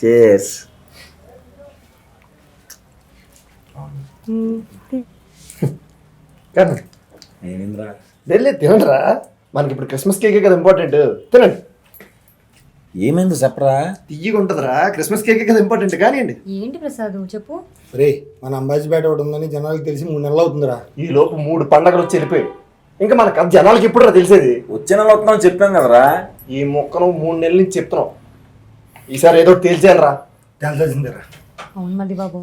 Chairs. ఏమింద్రా వెళ్ళి తినండిరా, మనకి ఇప్పుడు క్రిస్మస్ కేకే కదా ఇంపార్టెంట్. తినండి. ఏమైంది చెప్పరా? తీయగా ఉంటుందిరా, క్రిస్మస్ కేకే కదా ఇంపార్టెంట్. కానివ్వండి. ఏంటి ప్రసాద్ చెప్పు. రే మన అంబాజీపేట ఒకటి ఉందని జనాలకు తెలిసి 3 నెలలు అవుతుందిరా. ఈ లోపు 3 పండగలు వచ్చి వెళ్ళిపోయి ఇంకా మనకు జనాలకి ఎప్పుడురా తెలిసేది? వచ్చే నెల వస్తున్నాం చెప్పాం కదరా. ఈ మొక్కను 3 నెలల నుంచి చెప్తున్నాం. ఈసారి ఏదో తేల్చేయాలరా. తెలిసిందిరా. అవును మళ్ళీ బాబు,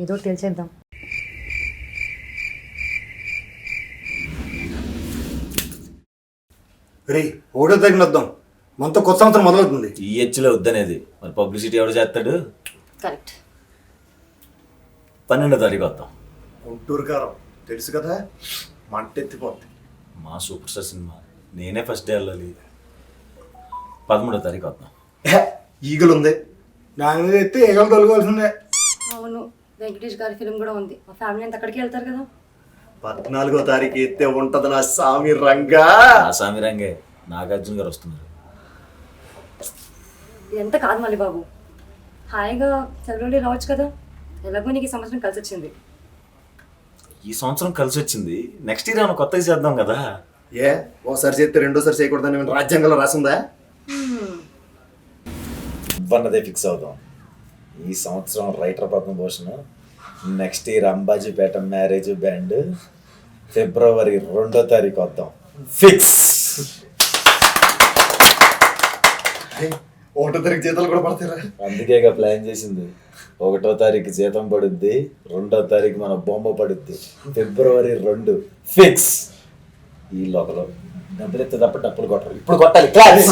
ఏదో ఒకటి తెలిసేద్దాం. రే 1వ తారీఖున వద్దాం, మనతో కొత్త సంవత్సరం మొదలవుతుంది. ఈ హెచ్లో వద్దనేది మరి పబ్లిసిటీ ఎవడు చేస్తాడు? కరెక్ట్. 12వ తారీఖు వద్దాం. గుంటూరు కారం తెలుసు కదా, మంట ఎత్తిపోద్ది. మా సూపర్ స్టార్ సినిమా, నేనే ఫస్ట్ డే వెళ్ళాలి. 13వ తారీఖు వద్దాం. ఈగలు ఉంది. దాని మీద ఎత్తే ఏగలు తొలగాల్సిందే. అవును, వెంకటేష్ గారి ఫిల్మ్ కూడా ఉంది. మా ఫ్యామిలీ అంతా అక్కడికి వెళ్తారు కదా. 14వ తారీఖు ఎత్తే ఉంటది నా సామి రంగా. ఆసామి రంగే నాగార్జున గారు వస్తున్నారు. ఇదంతా కాదు మళ్ళీ బాబు, హాయిగా సెలవులు రావచ్చు కదా. ఎలాగో నీకు ఈ సంవత్సరం కలిసి వచ్చింది. ఈ సంవత్సరం కలిసి వచ్చింది, నెక్స్ట్ ఇయర్ ఏమైనా కొత్తగా చేద్దాం కదా. ఏ ఓసారి చేస్తే రెండోసారి చేయకూడదని ఏమైనా రాజ్యాంగంలో రాసిందా? ఇవ్వన్నదే ఫిక్స్ అవుదాం. ఈ సంవత్సరం writer Padmabhushan, next year Ambajipeta marriage band, ఫిబ్రవరి 2వ తారీఖు వద్దాం. ఫిక్స్. 1వ తారీఖు జీతాలు కూడా పడతారా? అందుకేగా ప్లాన్ చేసింది. 1వ తారీఖు జీతం పడుద్ది, 2వ తారీఖు మన బొమ్మ పడుద్ది. ఫిబ్రవరి 2 ఫిక్స్. ఈ లోపల డబ్బులు ఎత్తే తప్ప డబ్బులు కొట్టరు. ఇప్పుడు కొట్టాలి. క్లాస్.